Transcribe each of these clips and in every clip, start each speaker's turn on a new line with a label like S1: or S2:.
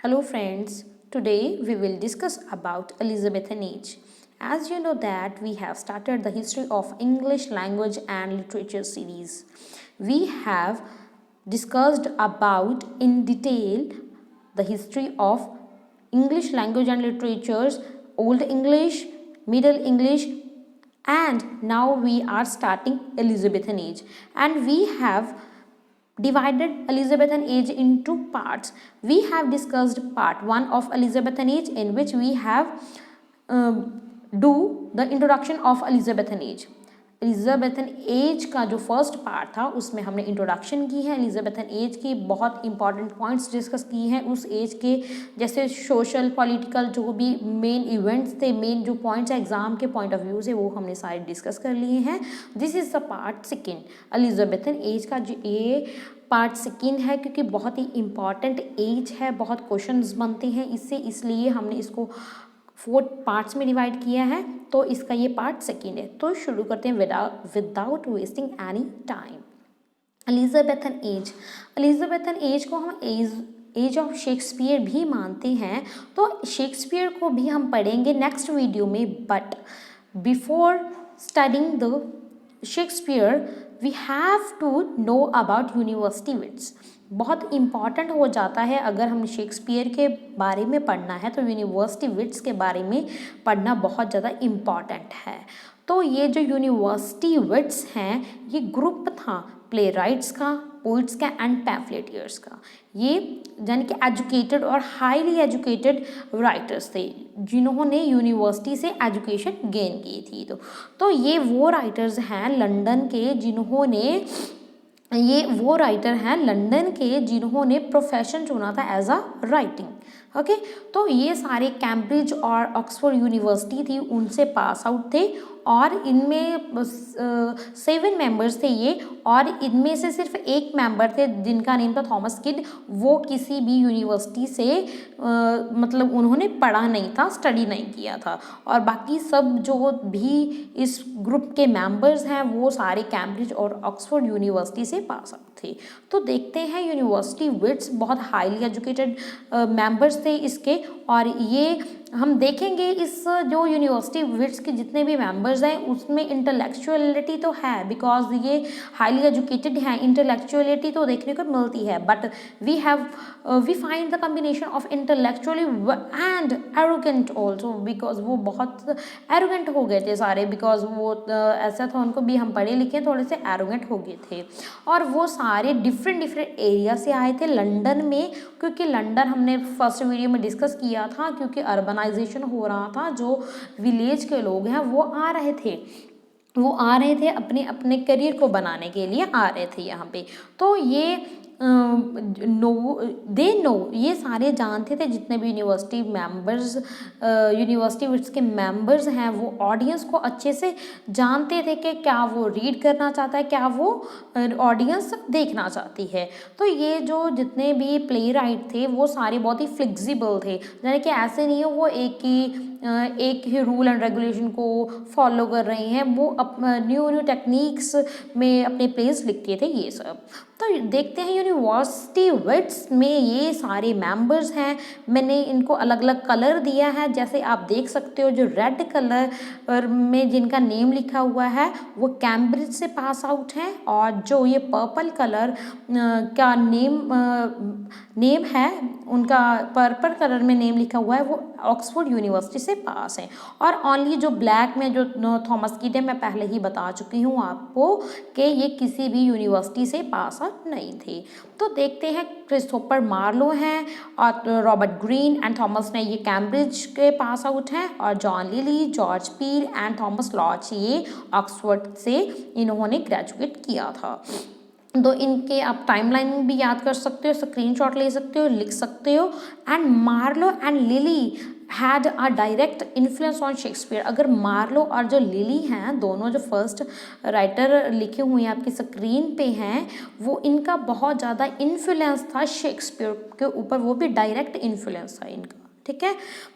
S1: Hello friends, today we will discuss about Elizabethan age. As you know that we have started the history of English language and literature series. We have discussed about in detail the history of English language and literatures, Old English, Middle English, and now we are starting Elizabethan age, and we have divided Elizabethan age into parts. We have discussed part 1 of Elizabethan age, in which we have do the introduction of Elizabethan age. Elizabethan age का जो first part था उसमें हमने introduction की है Elizabethan age की, बहुत important points discuss किए हैं उस एज के, जैसे सोशल पॉलिटिकल जो भी मेन इवेंट्स थे, मेन जो पॉइंट्स एग्जाम के पॉइंट ऑफ व्यू से वो हमने सारे डिस्कस कर लिए हैं. This is the part second. Elizabethan age का जो ये पार्ट सेकेंड है, क्योंकि बहुत ही इंपॉर्टेंट एज है, बहुत क्वेश्चंस बनते हैं इससे, इसलिए हमने इसको 4 पार्ट्स में डिवाइड किया है. तो इसका ये पार्ट सेकेंड है. तो शुरू करते हैं without wasting any time. Elizabethan age. Elizabethan age को हम एज ऑफ शेक्सपियर भी मानते हैं, तो शेक्सपियर को भी हम पढ़ेंगे नेक्स्ट वीडियो में. But before studying the Shakespeare we have to know about university wits. बहुत इम्पॉर्टेंट हो जाता है अगर हम शेक्सपियर के बारे में पढ़ना है तो यूनिवर्सिटी विट्स के बारे में पढ़ना बहुत ज़्यादा इम्पॉर्टेंट है. तो ये जो यूनिवर्सिटी विट्स हैं ये ग्रुप था प्ले राइट्स का, पोइट्स का एंड पैम्फलेटियर्स का. ये यानी कि एजुकेटेड और हाईली एजुकेटेड राइटर्स थे जिन्होंने यूनिवर्सिटी से एजुकेशन गेन की थी. तो ये वो राइटर्स हैं लंदन के जिन्होंने प्रोफेशन चुना था एज अ राइटिंग. ओके, तो ये सारे कैम्ब्रिज और ऑक्सफोर्ड यूनिवर्सिटी थी उनसे पास आउट थे, और इनमें 7 मेंबर्स थे ये, और इनमें से सिर्फ एक मेंबर थे जिनका नेम था थॉमस किड. वो किसी भी यूनिवर्सिटी से मतलब उन्होंने पढ़ा नहीं था, स्टडी नहीं किया था, और बाकी सब जो भी इस ग्रुप के मेंबर्स हैं वो सारे कैम्ब्रिज और ऑक्सफोर्ड यूनिवर्सिटी से पास आउट थे. तो देखते हैं यूनिवर्सिटी विट्स बहुत हाईली एजुकेटेड मेंबर्स थे इसके, और ये हम देखेंगे इस जो यूनिवर्सिटी विट्स के जितने भी मेंबर्स हैं उसमें इंटेलेक्चुअलिटी तो है, बिकॉज ये हाईली एजुकेटेड हैं, इंटेलेक्चुअलिटी तो देखने को मिलती है. But we find the combination of intellectually and arrogant also, because वो बहुत एरोगेंट हो गए थे सारे, बिकॉज वो ऐसा था उनको भी हम पढ़े लिखे थोड़े से एरोगेंट हो गए थे. और वो सारे डिफरेंट एरिया से आए थे लंदन में, क्योंकि लंदन हमने फर्स्ट वीडियो में डिस्कस किया था, क्योंकि अर्बनाइजेशन हो रहा था, जो विलेज के लोग हैं वो आ रहे थे अपने अपने करियर को बनाने के लिए आ रहे थे यहाँ पे. तो ये ये सारे जानते थे जितने भी यूनिवर्सिटी विट्स के मेंबर्स हैं, वो ऑडियंस को अच्छे से जानते थे कि क्या वो रीड करना चाहता है, क्या वो ऑडियंस देखना चाहती है. तो ये जो जितने भी प्ले राइट थे वो सारे बहुत ही फ्लेक्सिबल थे, यानी कि ऐसे नहीं है वो एक ही रूल एंड रेगुलेशन को फॉलो कर रहे हैं, वो न्यू टेक्निक्स में अपने प्लेस लिखते थे ये सब. तो देखते हैं यूनिवर्सिटी विट्स में ये सारे मेंबर्स हैं. मैंने इनको अलग अलग कलर दिया है, जैसे आप देख सकते हो जो रेड कलर में जिनका नेम लिखा हुआ है वो कैम्ब्रिज से पास आउट हैं, और जो ये पर्पल कलर का नेम है उनका पर्पल कलर में नेम लिखा हुआ है वो ऑक्सफोर्ड यूनिवर्सिटी से पास है. और ओनली जो ब्लैक में जो थॉमस किड है, मैं पहले ही बता चुकी हूँ आपको कि ये किसी भी यूनिवर्सिटी से पास आउट नहीं थे. तो देखते हैं क्रिस्टोफर मार्लो हैं, और रॉबर्ट ग्रीन एंड थॉमस ने ये कैम्ब्रिज के पास आउट हैं, और John lily, George Peele and Thomas launch ये ऑक्सफोर्ड से इन्होंने ग्रेजुएट किया था. तो इनके आप टाइमलाइन भी याद कर सकते हो, स्क्रीनशॉट ले सकते हो, लिख सकते हो. And Marlowe and Lyly had a direct influence on Shakespeare. अगर मार्लो और जो लिली हैं, दोनों जो फर्स्ट राइटर लिखे हुए हैं आपकी स्क्रीन पे हैं, वो इनका बहुत ज़्यादा इन्फ्लुएंस था शेक्सपियर के ऊपर, वो भी डायरेक्ट इन्फ्लुएंस था इनका. ठीक है,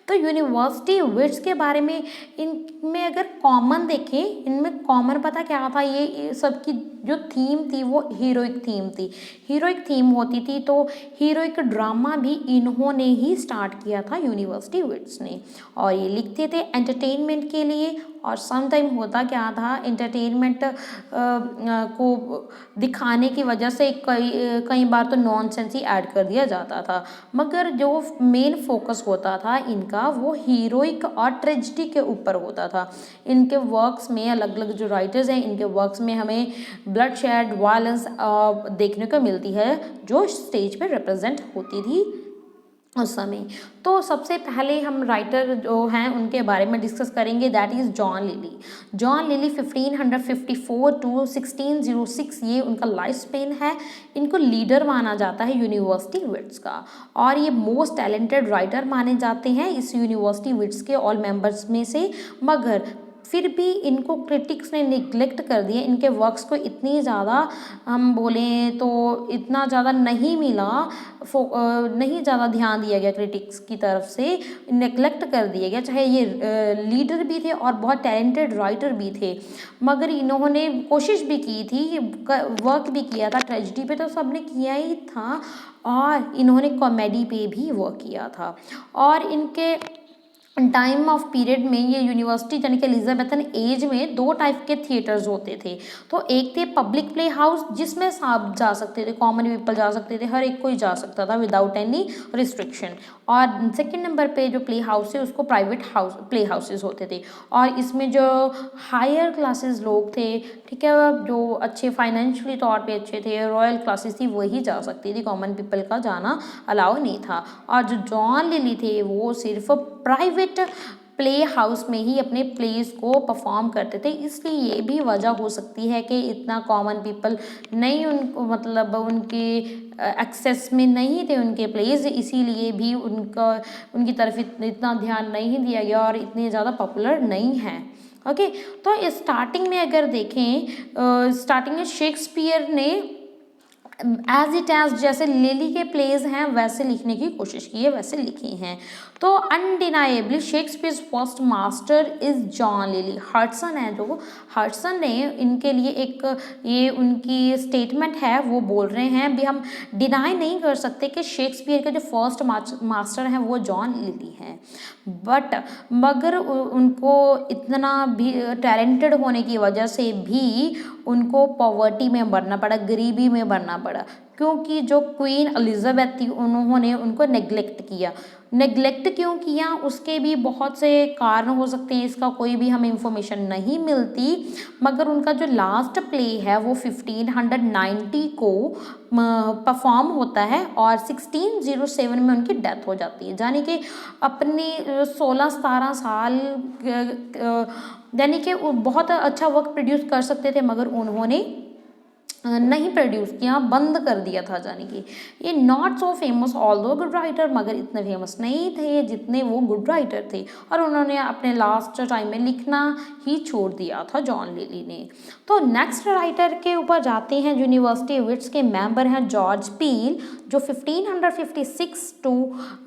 S1: तो यूनिवर्सिटी विट्स के बारे में इनमें अगर कॉमन देखें, इनमें कॉमन पता क्या था, ये सबकी जो थीम थी वो हीरोइक थीम थी, हीरोइक थीम होती थी। तो हीरोइक ड्रामा भी इन्होंने ही स्टार्ट किया था यूनिवर्सिटी विट्स ने। और ये लिखते थे एंटरटेनमेंट के लिए, और सम टाइम होता क्या था, एंटरटेनमेंट को दिखाने की वजह से कई बार तो नॉनसेंस ही ऐड कर दिया जाता था, मगर जो मेन फोकस होता था इनका वो हीरोइक और ट्रेजिडी के ऊपर होता था। इनके वर्क्स में अलग अलग जो राइटर्स हैं, इनके वर्क्स में हमें ब्लड शेड वायलेंस देखने को मिलती है जो स्टेज पे रिप्रेजेंट होती थी उस समय। तो सबसे पहले हम राइटर जो हैं उनके बारे में डिस्कस करेंगे, that is John Lyly. John Lyly 1554 to 1606 ये उनका लाइफ स्पेन है। इनको लीडर माना जाता है यूनिवर्सिटी विट्स का, और ये मोस्ट टैलेंटेड राइटर माने जाते हैं इस यूनिवर्सिटी विट्स के ऑल मेंबर्स में से। मगर फिर भी इनको क्रिटिक्स ने निगलेक्ट कर दिया, इनके वर्क्स को इतनी ज़्यादा हम बोलें तो इतना ज़्यादा नहीं मिला, नहीं ज़्यादा ध्यान दिया गया क्रिटिक्स की तरफ से, नेगलेक्ट कर दिया गया। चाहे ये लीडर भी थे और बहुत टैलेंटेड राइटर भी थे, मगर इन्होंने कोशिश भी की थी, वर्क भी किया था ट्रेजिडी पे तो सबने किया ही था, और इन्होंने कॉमेडी पे भी वर्क किया था। और इनके टाइम ऑफ पीरियड में ये यूनिवर्सिटी यानी कि एलिजाबेथन एज में दो टाइप के थिएटर्स होते थे। तो एक थे पब्लिक प्ले हाउस जिसमें सब जा सकते थे, कॉमन पीपल जा सकते थे, हर एक कोई जा सकता था विदाउट एनी रिस्ट्रिक्शन। और सेकंड नंबर पे जो प्ले हाउस है उसको प्राइवेट हाउस प्ले हाउसेस होते थे, और इसमें जो हायर क्लासेस लोग थे, ठीक है, जो अच्छे फाइनेंशियली तौर पे अच्छे थे, रॉयल क्लासेस थी, वही जा सकती थी, कॉमन पीपल का जाना अलाउ नहीं था। और जो जॉन लिली थे वो सिर्फ प्राइवेट प्ले हाउस में ही अपने प्लेस को परफॉर्म करते थे, इसलिए ये भी वजह हो सकती है कि इतना कॉमन पीपल नहीं उनको मतलब उनके एक्सेस में नहीं थे उनके प्लेस, इसीलिए भी उनकी तरफ इतना ध्यान नहीं दिया गया और इतने ज़्यादा पॉपुलर नहीं है। ओके, तो स्टार्टिंग में अगर देखें, स्टार्टिंग में शेक्सपियर ने एज इट एज जैसे लिली के प्लेज हैं वैसे लिखने की कोशिश की है, वैसे लिखे हैं। तो undeniably Shakespeare's first master is John Lyly. Hudson है जो हडसन ने इनके लिए एक ये उनकी स्टेटमेंट है, वो बोल रहे हैं भी हम डिनाई नहीं कर सकते कि शेक्सपियर के जो फर्स्ट मास्टर हैं वो जॉन लिली हैं, बट मगर उनको इतना भी टैलेंटेड होने की वजह से भी उनको पॉवर्टी में मरना पड़ा, गरीबी में मरना पड़ा, क्योंकि जो क्वीन एलिजाबेथ थी उन्होंने उनको नेग्लेक्ट किया। नेग्लेक्ट क्यों किया उसके भी बहुत से कारण हो सकते हैं, इसका कोई भी हमें इंफॉर्मेशन नहीं मिलती, मगर उनका जो लास्ट प्ले है वो 1590 को परफॉर्म होता है और 1607 में उनकी डेथ हो जाती है, यानी कि अपनी 16-17 साल यानी कि बहुत अच्छा वर्क प्रोड्यूस कर सकते थे, मगर उन्होंने नहीं प्रोड्यूस किया, बंद कर दिया था। जाने कि ये not so famous although good writer, मगर इतने फेमस नहीं थे जितने वो गुड राइटर थे, और उन्होंने अपने लास्ट टाइम में लिखना ही छोड़ दिया था जॉन लिली ने। तो नेक्स्ट राइटर के ऊपर जाते हैं, यूनिवर्सिटी विट्स के मेंबर हैं जॉर्ज पील, जो 1556 टू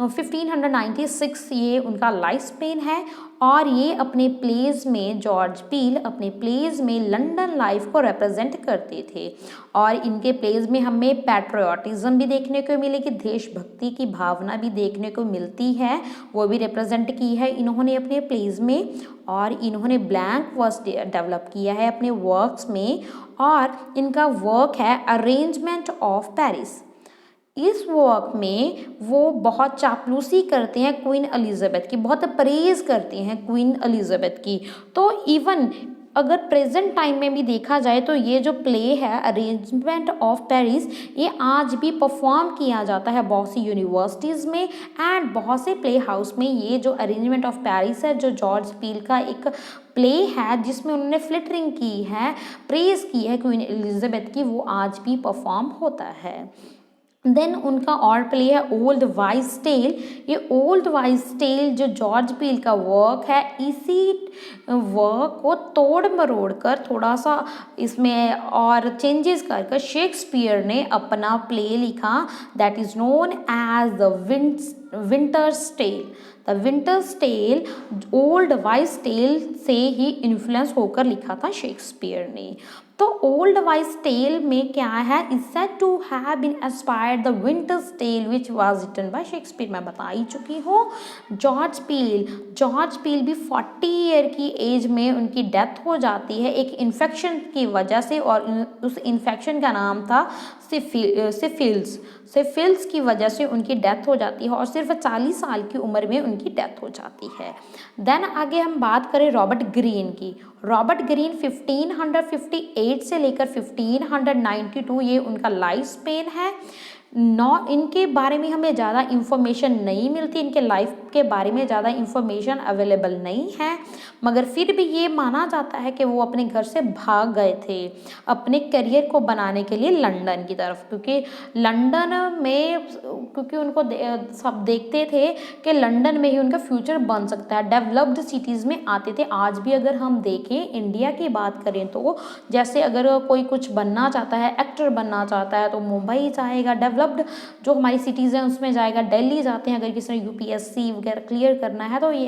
S1: 1596 ये उनका लाइफ स्पेन है। और ये अपने प्लेज में जॉर्ज पील अपने प्लेज में लंदन लाइफ को रिप्रेजेंट करते थे, और इनके प्लेज में हमें पैट्रियोटिज्म भी देखने को मिलेगी, देशभक्ति की भावना भी देखने को मिलती है, वो भी रिप्रेजेंट की है इन्होंने अपने प्लेज में। और इन्होंने ब्लैंक वर्स डेवलप किया है अपने वर्क्स में, और इनका वर्क है अरेंजमेंट ऑफ पेरिस। इस वर्क में वो बहुत चापलूसी करते हैं क्वीन एलिजाबेथ की, बहुत प्रेज करते हैं क्वीन एलिजाबेथ की। तो इवन अगर प्रेजेंट टाइम में भी देखा जाए तो ये जो प्ले है अरेंजमेंट ऑफ पेरिस, ये आज भी परफॉर्म किया जाता है बहुत सी यूनिवर्सिटीज़ में एंड बहुत से प्ले हाउस में। ये जो अरेंजमेंट ऑफ पेरिस है, जो जॉर्ज पील का एक प्ले है जिसमें उन्होंने फ्लिटरिंग की है, प्रेज की है क्वीन एलिजाबेथ की, वो आज भी परफॉर्म होता है। देन उनका और प्ले है ओल्ड वाइज टेल। ये ओल्ड वाइज टेल जो जॉर्ज पील का वर्क है, इसी वर्क को तोड़ मरोड़ कर थोड़ा सा इसमें और चेंजेस कर शेक्सपियर ने अपना प्ले लिखा, that is known as the Winter's Tale. The Winter's Tale old wives tale से ही इन्फ्लुएंस होकर लिखा था शेक्सपियर ने। तो ओल्ड वाइज टेल में क्या है, is said to have been inspired the Winter's Tale which was written by Shakespeare. मैं बता ही चुकी हूँ। जॉर्ज पील भी 40 ईयर की एज में उनकी डेथ हो जाती है एक इन्फेक्शन की वजह से, और उस इन्फेक्शन का नाम था सिफिल्स की वजह से उनकी डेथ हो जाती है, और सिर्फ 40 साल की उम्र में उनकी डेथ हो जाती है। देन आगे हम बात करें रॉबर्ट ग्रीन की। रॉबर्ट ग्रीन 1558 से लेकर 1592 ये उनका लाइफ स्पेन है। इनके बारे में हमें ज़्यादा इंफॉर्मेशन नहीं मिलती, इनके लाइफ के बारे में ज़्यादा इंफॉर्मेशन अवेलेबल नहीं है, मगर फिर भी ये माना जाता है कि वो अपने घर से भाग गए थे अपने करियर को बनाने के लिए लंदन की तरफ, क्योंकि उनको सब देखते थे कि लंदन में ही उनका फ्यूचर बन सकता है। डेवलप्ड सिटीज़ में आते थे। आज भी अगर हम देखें इंडिया की बात करें तो जैसे अगर कोई कुछ बनना चाहता है, एक्टर बनना चाहता है तो मुंबई जाएगा, डेवलप्ड जो हमारी सिटीज़ हैं उसमें जाएगा, दिल्ली जाते हैं अगर किसी ने यूपीएससी वगैरह क्लियर करना है। तो ये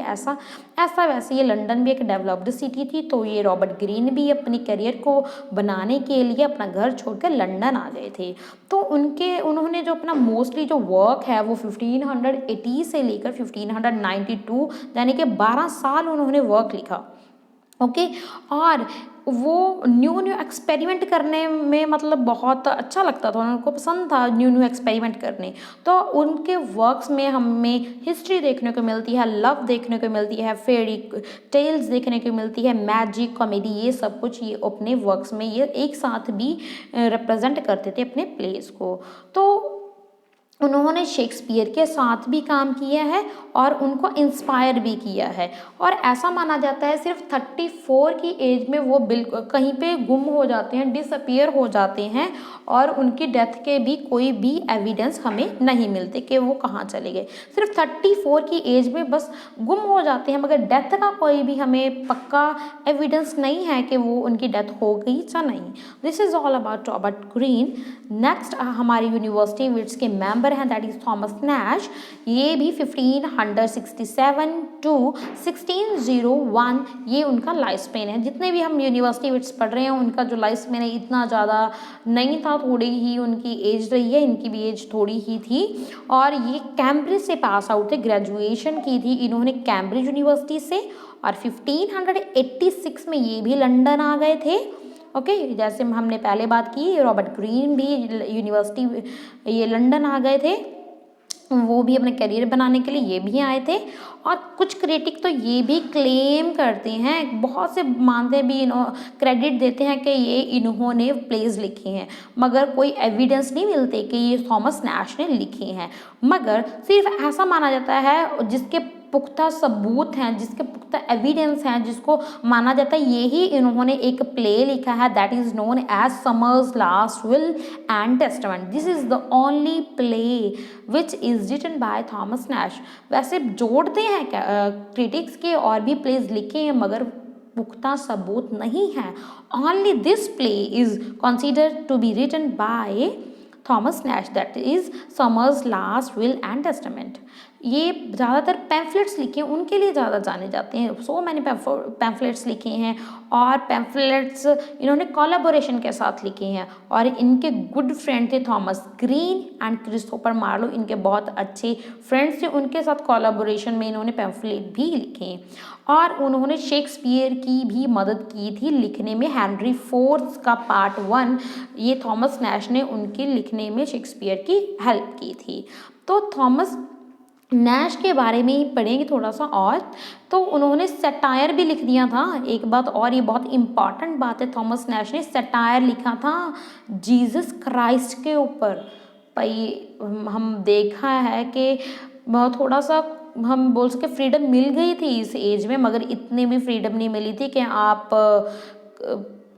S1: ऐसा वैसे ये लंदन भी एक डेवलप्ड सिटी थी। तो ये रॉबर्ट ग्रीन भी अपनी करियर को बनाने के लिए अपना घर छोड़कर लंदन आ गए थे। तो उन्होंने जो अपना मोस्टली जो वर्क है वो 1580 से लेकर 1592 यानी कि 12 साल उन्होंने वर्क लिखा। ओके और वो न्यू एक्सपेरिमेंट करने में मतलब बहुत अच्छा लगता था, उनको पसंद था न्यू एक्सपेरिमेंट करने। तो उनके वर्क्स में हमें हिस्ट्री देखने को मिलती है, लव देखने को मिलती है, फेरी टेल्स देखने को मिलती है, मैजिक, कॉमेडी, ये सब कुछ ये अपने वर्क्स में ये एक साथ भी रिप्रेजेंट करते थे अपने प्लेस को। तो उन्होंने शेक्सपियर के साथ भी काम किया है और उनको इंस्पायर भी किया है, और ऐसा माना जाता है सिर्फ 34 की एज में वो बिल्कुल कहीं पे गुम हो जाते हैं, डिसअपियर हो जाते हैं, और उनकी डेथ के भी कोई भी एविडेंस हमें नहीं मिलते कि वो कहाँ चले गए। सिर्फ 34 की एज में बस गुम हो जाते हैं, मगर डेथ का कोई भी हमें पक्का एविडेंस नहीं है कि वो उनकी डेथ हो गई या नहीं। This is all about Robert Greene. Next हमारी यूनिवर्सिटी विट्स के मेंबर हैं, दैट इज थॉमस नैश। ये भी 1567 टू 1601 ये उनका लाइफ स्पेन है। जितने भी हम यूनिवर्सिटी विट्स पढ़ रहे हैं उनका जो लाइफ स्पेन है इतना ज़्यादा नहीं था, थोड़ी ही उनकी एज रही है, इनकी भी एज थोड़ी ही थी। और ये कैम्ब्रिज से पास आउट थे, ग्रेजुएशन की थी इन्होंने कैम्ब्रिज यूनिवर्सिटी से, और 1586 में ये भी लंदन आ गए थे। ओके जैसे हमने पहले बात की रॉबर्ट ग्रीन भी यूनिवर्सिटी ये लंदन आ गए थे, वो भी अपने करियर बनाने के लिए ये भी आए थे। और कुछ क्रिटिक तो ये भी क्लेम करते हैं, बहुत से मानते भी क्रेडिट देते हैं कि ये इन्होंने प्लेज लिखे हैं, मगर कोई एविडेंस नहीं मिलते कि ये थॉमस नैश ने लिखे हैं। मगर सिर्फ ऐसा माना जाता है जिसके पुख्ता सबूत हैं, जिसके पुख्ता एविडेंस हैं, जिसको माना जाता है यही इन्होंने एक प्ले लिखा है, that is known as Summer's Last Will and Testament. This is the only play which is written by Thomas Nashe. वैसे जोड़ते हैं क्रिटिक्स के और भी प्लेज लिखे हैं, मगर पुख्ता सबूत नहीं है। Only this play is considered to be written by Thomas Nashe, that is Summer's Last Will and Testament. ये ज़्यादातर पैम्फलेट्स लिखे हैं, उनके लिए ज़्यादा जाने जाते हैं। सो मैंने पैम्फलेट्स लिखे हैं, और पैम्फलेट्स इन्होंने कोलैबोरेशन के साथ लिखे हैं, और इनके गुड फ्रेंड थे Thomas Greene and Christopher Marlowe, इनके बहुत अच्छे फ्रेंड्स थे। उनके साथ कोलैबोरेशन में इन्होंने पैम्फलेट भी लिखे हैं, और उन्होंने शेक्सपियर की भी मदद की थी लिखने में। हेनरी फोर्थ का पार्ट 1 ये थॉमस नैश ने उनके लिखने में शेक्सपियर की हेल्प की थी। तो थॉमस नैश के बारे में ही पढ़ेंगे थोड़ा सा और। तो उन्होंने सटायर भी लिख दिया था। एक बात और, ये बहुत इम्पॉर्टेंट बात है, थॉमस नैश ने सटायर लिखा था जीसस क्राइस्ट के ऊपर। भाई हम देखा है कि थोड़ा सा हम बोल सके फ्रीडम मिल गई थी इस एज में, मगर इतनी भी फ्रीडम नहीं मिली थी कि आप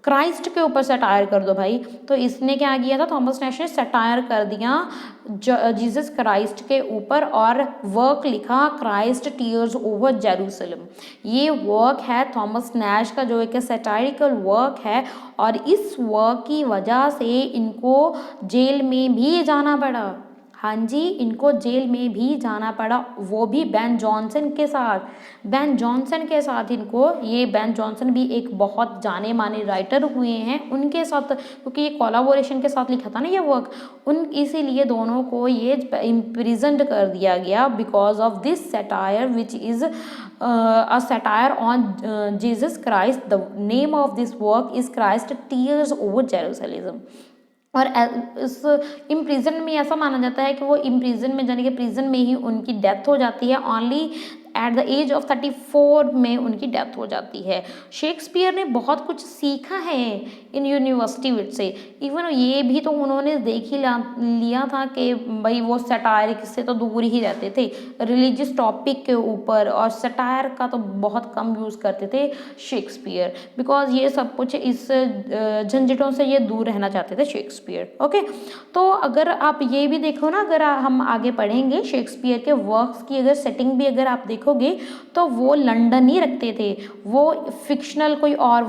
S1: क्राइस्ट के ऊपर सटायर कर दो भाई। तो इसने क्या किया था, थॉमस नैश ने सटायर कर दिया जीसस क्राइस्ट के ऊपर, और वर्क लिखा क्राइस्ट टीयर्स ओवर जेरूसलम। ये वर्क है थॉमस नैश का जो एक सटायरिकल वर्क है, और इस वर्क की वजह से इनको जेल में भी जाना पड़ा। हाँ जी, इनको जेल में भी जाना पड़ा, वो भी बेन जॉनसन के साथ। बेन जॉनसन के साथ इनको, ये बेन जॉनसन भी एक बहुत जाने माने राइटर हुए हैं, उनके साथ, क्योंकि ये कोलाबोरेशन के साथ लिखा था ना ये वर्क, उन इसीलिए दोनों को ये इम्प्रिजन्ड कर दिया गया because of this satire which is a satire on Jesus Christ. The name of this work is Christ Tears Over Jerusalem. और इस इम्प्रिजन में ऐसा माना जाता है कि वो इम्प्रिजन में जाने के प्रिजन में ही उनकी डेथ हो जाती है। Only at the age of 34 में उनकी डेथ हो जाती है। शेक्सपियर ने बहुत कुछ सीखा है इन यूनिवर्सिटी विट से। इवन ये भी तो उन्होंने देख ही लिया था कि भाई वो सटायरिक से तो दूर ही रहते थे, रिलीजियस टॉपिक के ऊपर, और सटायर का तो बहुत कम यूज़ करते थे शेक्सपियर, बिकॉज ये सब कुछ इस झंझटों से ये दूर रहना चाहते थे शेक्सपियर। ओके, तो अगर आप ये भी देखो ना, अगर हम आगे पढ़ेंगे शेक्सपियर के वर्क्स की अगर सेटिंग भी अगर आप देखोगे तो वो लंदन ही रखते थे, वो फिक्शनल कोई और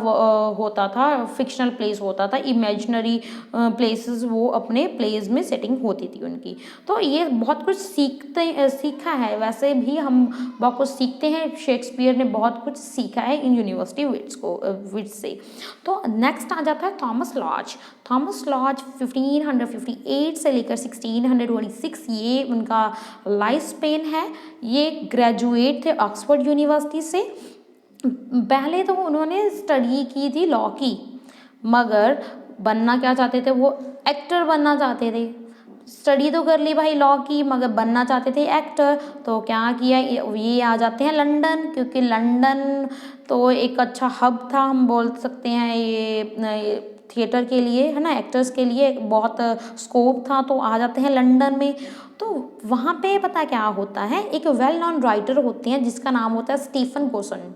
S1: होता था, फिक्शनल प्लेस होता था, इमेजिनरी प्लेसेस वो अपने प्लेस में सेटिंग होती थी उनकी। तो ये बहुत कुछ सीखा है, वैसे भी हम बहुत कुछ सीखते हैं, शेक्सपियर ने बहुत कुछ सीखा है इन यूनिवर्सिटी विट्स से। तो नेक्स्ट आ जाता है थॉमस लॉज। थॉमस लॉज 1558 से लेकर 1626 ये उनका लाइफ स्पेन है। ये ग्रेजुएट थे ऑक्सफोर्ड यूनिवर्सिटी से। पहले तो उन्होंने स्टडी की थी लॉ की, मगर बनना क्या चाहते थे, वो एक्टर बनना चाहते थे। स्टडी तो कर ली भाई लॉ की, मगर बनना चाहते थे एक्टर। तो क्या किया, ये आ जाते हैं लंदन, क्योंकि लंदन तो एक अच्छा हब था, हम बोल सकते हैं ये थिएटर के लिए, है ना, एक्टर्स के लिए बहुत स्कोप था, तो आ जाते हैं लंदन में। तो वहाँ पे पता क्या होता है, एक वेल नोन राइटर होते हैं जिसका नाम होता है स्टीफन गोसन।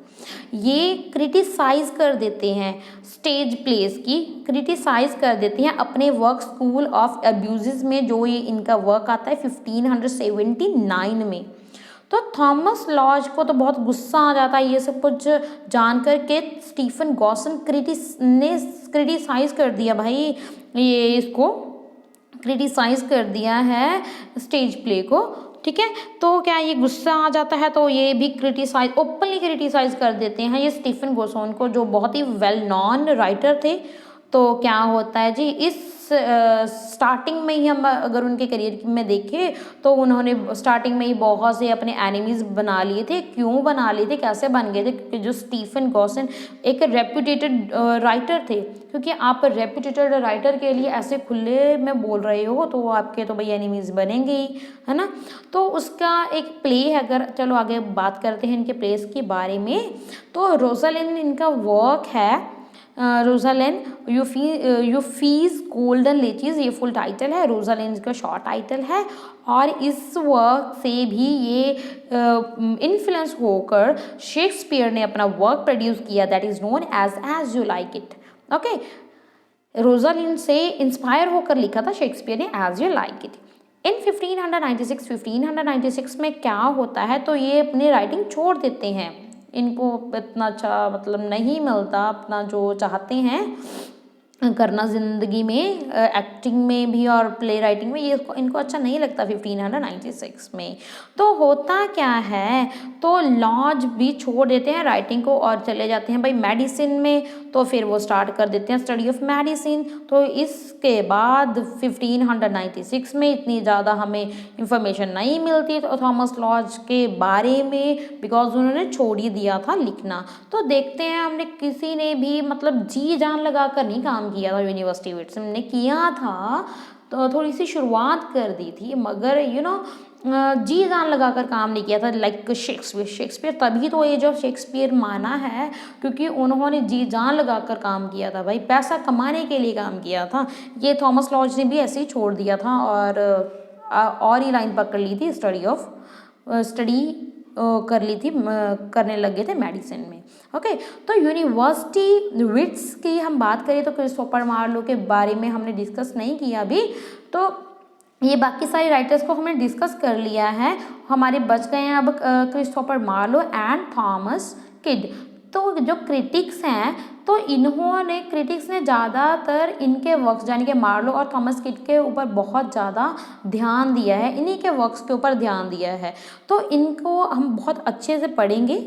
S1: ये क्रिटिसाइज कर देते हैं स्टेज प्लेस की, क्रिटिसाइज कर देते हैं अपने वर्क स्कूल ऑफ अब्यूज़ में, जो ये इनका वर्क आता है 1579 में। तो थॉमस लॉज को तो बहुत गुस्सा आ जाता है ये सब कुछ जानकर के स्टीफन गॉसन ने क्रिटिसाइज कर दिया भाई, ये इसको क्रिटिसाइज कर दिया है स्टेज प्ले को, ठीक है। तो क्या ये गुस्सा आ जाता है, तो ये भी क्रिटिसाइज, ओपनली क्रिटिसाइज कर देते हैं ये स्टीफन गोसन को, जो बहुत ही वेल नॉन राइटर थे। तो क्या होता है जी, इस स्टार्टिंग में ही हम अगर उनके करियर में देखें तो उन्होंने स्टार्टिंग में ही बहुत से अपने एनिमीज बना लिए थे। क्यों बना लिए थे, कैसे बन गए थे, क्योंकि जो स्टीफन गॉसन एक रेप्यूटेटेड राइटर थे। क्योंकि आप रेप्यूटेटेड राइटर के लिए ऐसे खुले में बोल रहे हो तो आपके तो भाई एनिमीज बनेंगे ही, है ना। तो उसका एक प्ले है, अगर चलो आगे बात करते हैं इनके प्लेस के बारे में। तो रोजालिंड इनका वर्क है, रोजालिंड यूफीज गोल्डन लेचीज, ये फुल टाइटल है, रोजालिंड का शॉर्ट टाइटल है। और इस वर्क से भी ये इन्फ्लुएंस होकर शेक्सपियर ने अपना वर्क प्रोड्यूस किया, that is known As You Like It. Okay, Rosalind से इंस्पायर होकर लिखा था शेक्सपियर ने As You Like It. In 1596 में क्या होता है, तो ये अपनी राइटिंग छोड़ देते हैं, इनको इतना अच्छा मतलब नहीं मिलता अपना जो चाहते हैं करना ज़िंदगी में, एक्टिंग में भी और प्ले राइटिंग में, ये इनको अच्छा नहीं लगता 1596 में। तो होता क्या है, तो लॉज भी छोड़ देते हैं राइटिंग को और चले जाते हैं भाई मेडिसिन में। तो फिर वो स्टार्ट कर देते हैं स्टडी ऑफ मेडिसिन। तो इसके बाद 1596 में इतनी ज़्यादा हमें इंफॉर्मेशन नहीं मिलती तो थॉमस लॉज के बारे में, बिकॉज उन्होंने छोड़ ही दिया था लिखना। तो देखते हैं, हमने किसी ने भी मतलब जी जान लगा कर नहीं काम किया था, यूनिवर्सिटी विट्स ने किया था, तो थोड़ी सी शुरुआत कर दी थी, मगर जी जान लगाकर काम नहीं किया था लाइक शेक्सपियर। तभी तो एज ऑफ शेक्सपियर माना है, क्योंकि उन्होंने जी जान लगाकर काम किया था भाई, पैसा कमाने के लिए काम किया था। ये थॉमस लॉज ने भी ऐसे ही छोड़ दिया था और ही लाइन पकड़ ली थी, स्टडी कर ली थी, करने लगे थे मेडिसिन में। ओके, तो यूनिवर्सिटी विट्स की हम बात करें तो क्रिस्टोफर मार्लो के बारे में हमने डिस्कस नहीं किया अभी, तो ये बाकी सारे राइटर्स को हमने डिस्कस कर लिया है। हमारे बच गए हैं अब Christopher Marlowe and Thomas Kyd. तो जो क्रिटिक्स हैं तो इन्होंने क्रिटिक्स ने ज़्यादातर इनके वर्क्स यानी कि मार्लो और थॉमस किड के ऊपर बहुत ज़्यादा ध्यान दिया है, इन्हीं के वर्क्स के ऊपर ध्यान दिया है। तो इनको हम बहुत अच्छे से पढ़ेंगे।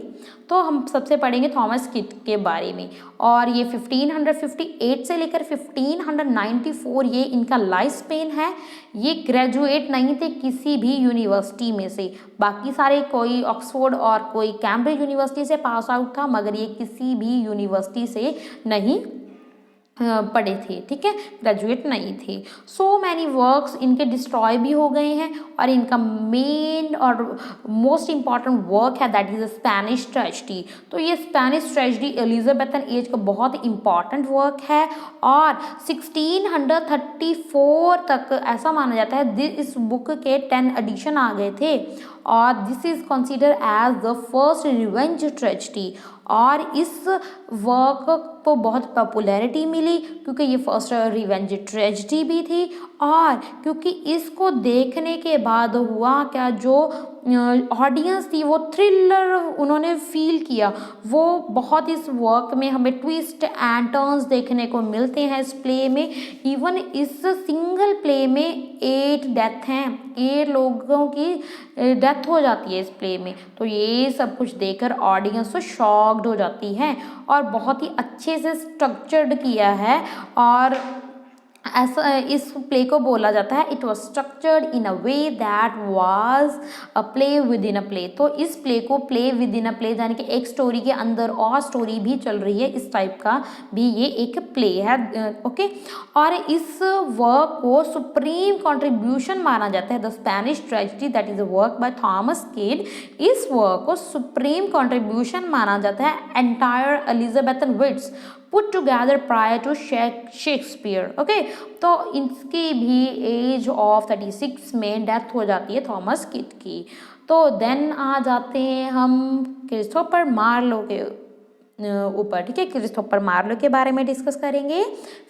S1: तो हम सबसे पढ़ेंगे थॉमस किड के बारे में, और ये 1558 से लेकर 1594 ये इनका लाइफ स्पेन है। ये ग्रेजुएट नहीं थे किसी भी यूनिवर्सिटी में से, बाकी सारे कोई ऑक्सफोर्ड और कोई कैम्ब्रिज यूनिवर्सिटी से पास आउट था, मगर ये किसी भी यूनिवर्सिटी से नहीं पढ़े थे, ठीक है, ग्रेजुएट नहीं थे। सो मैनी वर्क्स इनके डिस्ट्रॉय भी हो गए हैं, और इनका मेन और मोस्ट इम्पॉर्टेंट वर्क है दैट इज़ स्पेनिश ट्रेजेडी। तो ये स्पेनिश ट्रेजेडी एलिजाबेथन एज का बहुत इंपॉर्टेंट वर्क है, और 1634 तक ऐसा माना जाता है इस बुक के 10 एडिशन आ गए थे, और this is consider as the first revenge tragedy. और इस वर्क को बहुत पॉपुलैरिटी मिली क्योंकि ये फर्स्ट रिवेंज ट्रेजेडी भी थी, और क्योंकि इसको देखने के बाद हुआ क्या, जो ऑडियंस थी वो थ्रिलर उन्होंने फील किया। वो बहुत इस वर्क में हमें ट्विस्ट एंड टर्न्स देखने को मिलते हैं इस प्ले में। इवन इस सिंगल प्ले में 8 डेथ हैं, 8 लोगों की डेथ हो जाती है इस प्ले में। तो ये सब कुछ देखकर ऑडियंस तो शॉक्ड हो जाती है, और बहुत ही अच्छे से स्ट्रक्चर्ड किया है। और ऐसा इस प्ले को बोला जाता है it was structured in a way that was a play with in a play. तो इस प्ले को play with in a play यानी कि एक स्टोरी के अंदर और स्टोरी भी चल रही है, इस टाइप का भी ये एक प्ले है, ओके। और इस वर्क को सुप्रीम कंट्रीब्यूशन माना जाता है The Spanish Tragedy that is a work by Thomas Kyd. इस वर्क को सुप्रीम कंट्रीब्यूशन माना जाता है entire Elizabethan wits put together prior to Shakespeare, okay. तो इसकी भी एज ऑफ 36 में डेथ हो जाती है थॉमस किड की। तो देन आ जाते हैं हम क्रिस्टोफर मार्लो के ऊपर, ठीक है। क्रिस्टोफर मार्लो के बारे में डिस्कस करेंगे।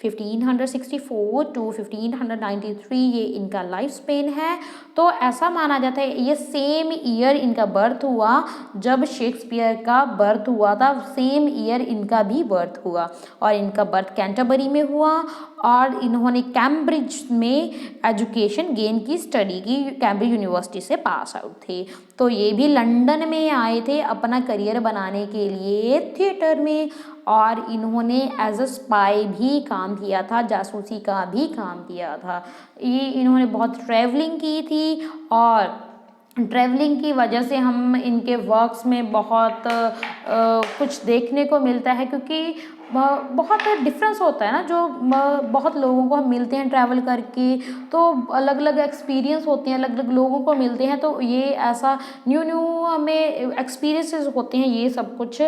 S1: 1564 टू 1593 ये इनका लाइफ स्पेन है। तो ऐसा माना जाता है ये सेम ईयर इनका बर्थ हुआ जब शेक्सपियर का बर्थ हुआ था, सेम ईयर इनका भी बर्थ हुआ, और इनका बर्थ कैंटरबरी में हुआ, और इन्होंने कैम्ब्रिज में एजुकेशन गेन की, स्टडी की, कैम्ब्रिज यूनिवर्सिटी से पास आउट थे। तो ये भी लंदन में आए थे अपना करियर बनाने के लिए थिएटर में, और इन्होंने एज अ स्पाई भी काम किया था, जासूसी का भी काम किया था। ये इन्होंने बहुत ट्रैवलिंग की थी, और ट्रैवलिंग की वजह से हम इनके वर्क्स में बहुत कुछ देखने को मिलता है, क्योंकि बहुत डिफरेंस होता है ना, जो बहुत लोगों को हम मिलते हैं ट्रैवल करके, तो अलग अलग एक्सपीरियंस होते हैं, अलग अलग लोगों को मिलते हैं, तो ये ऐसा न्यू न्यू हमें एक्सपीरियंसेस होते हैं। ये सब कुछ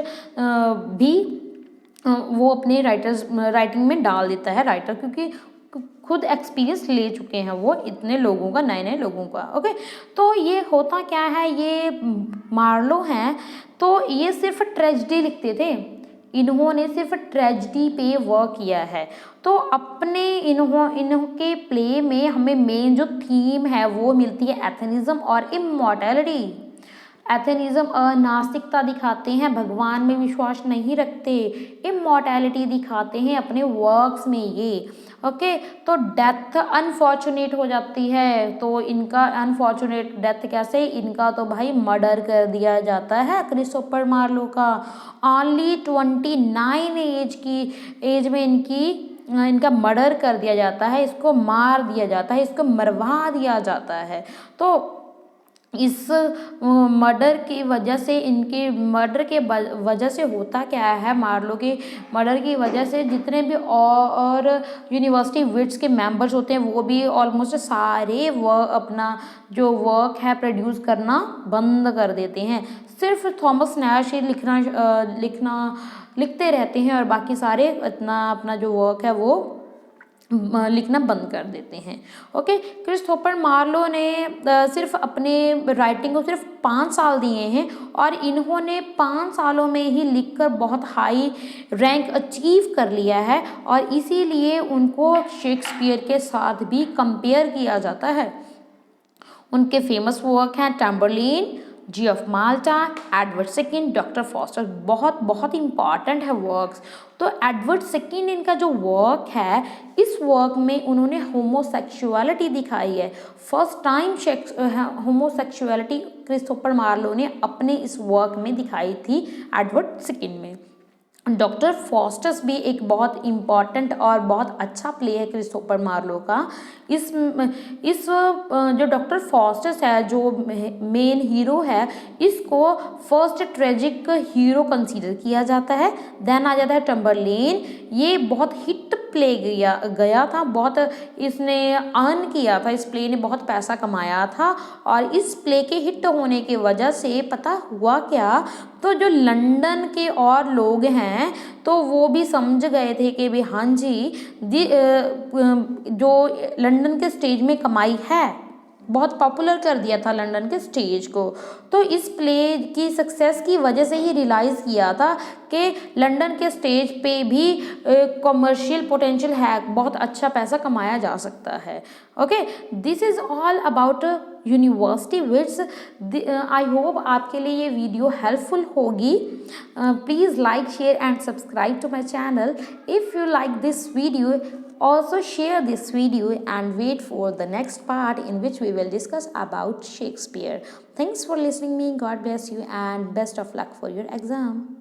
S1: भी वो अपने राइटिंग में डाल देता है राइटर, क्योंकि खुद एक्सपीरियंस ले चुके हैं वो इतने लोगों का, नए नए लोगों का, ओके। तो ये होता क्या है, ये मार्लो हैं, तो ये सिर्फ ट्रेजेडी लिखते थे, इन्होंने सिर्फ ट्रेजेडी पे वर्क किया है। तो अपने इनके प्ले में हमें मेन जो थीम है वो मिलती है एथेनिज्म और इमॉर्टैलिटी। एथेनिज्म नास्तिकता दिखाते हैं, भगवान में विश्वास नहीं रखते, इमॉर्टैलिटी दिखाते हैं अपने वर्क्स में ये, ओके। तो डेथ अनफॉर्चुनेट हो जाती है, तो इनका अनफॉर्चुनेट डेथ कैसे, इनका तो भाई मर्डर कर दिया जाता है क्रिस्टोफर मार्लो का। ओनली 29 एज में इनका मर्डर कर दिया जाता है, इसको मार दिया जाता है, इसको मरवा दिया जाता है। तो इस मर्डर की वजह से, इनके मर्डर के वजह से होता क्या है, मार्लो के मर्डर की वजह से जितने भी और यूनिवर्सिटी विट्स के मेंबर्स होते हैं वो भी ऑलमोस्ट सारे अपना जो वर्क है प्रोड्यूस करना बंद कर देते हैं। सिर्फ थॉमस नैश ही लिखते रहते हैं, और बाकी सारे अपना जो वर्क है वो लिखना बंद कर देते हैं, ओके। क्रिस्टोफर मार्लो ने सिर्फ अपने राइटिंग को सिर्फ 5 साल दिए हैं, और इन्होंने 5 सालों में ही लिखकर बहुत हाई रैंक अचीव कर लिया है, और इसीलिए उनको शेक्सपियर के साथ भी कंपेयर किया जाता है। उनके फेमस वर्क हैं Tamburlaine, Jew of Malta, Edward second, Doctor Faustus, बहुत बहुत इंपॉर्टेंट है वर्क्स। तो एडवर्ड सेकंड इनका जो वर्क है, इस वर्क में उन्होंने होमोसेक्सुअलिटी दिखाई है। First time homosexuality Christopher Marlowe ने अपने इस वर्क में दिखाई थी, एडवर्ड सेकंड में। डॉक्टर फॉस्टस भी एक बहुत इम्पॉर्टेंट और बहुत अच्छा प्ले है क्रिस्टोफर मार्लो का। इस जो डॉक्टर फॉस्टस है, जो मेन हीरो है, इसको फर्स्ट ट्रेजिक हीरो कंसीडर किया जाता है। देन आ जाता है टम्बरलेन, ये बहुत हिट प्ले गया था, बहुत इसने अर्न किया था, इस प्ले ने बहुत पैसा कमाया था। और इस प्ले के हिट होने की वजह से पता हुआ क्या, तो जो लंदन के और लोग हैं तो वो भी समझ गए थे कि भाई हाँ जी, जो लंदन के स्टेज में कमाई है, बहुत पॉपुलर कर दिया था लंदन के स्टेज को। तो इस प्ले की सक्सेस की वजह से ही रियलाइज़ किया था कि लंदन के स्टेज पे भी कमर्शियल पोटेंशियल है, बहुत अच्छा पैसा कमाया जा सकता है। Okay, this is all about university wits. I hope आपके लिए ये वीडियो हेल्पफुल होगी। Please like, share and subscribe to my channel if you like this video. Also share this video and wait for the next part in which we will discuss about Shakespeare. Thanks for listening me. God bless you and best of luck for your exam.